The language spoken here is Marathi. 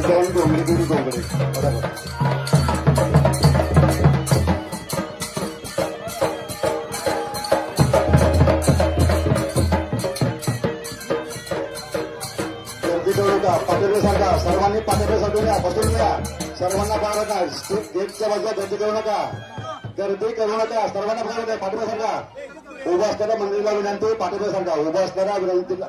दोन डोंगरे दोन डोंगरे बरोबर. पाठवले सारखा सर्वांनी पाठवले साठवून या बसून या. सर्वांना पाहू नका. गेटच्या बाजूला गर्दी करू नका. गर्दी करू नका. सर्वांना पाहू नका. पाठवले सारखा उभा असताना मंदिराला विनंती. पाठवले सारखा उभा असताना विनंतीला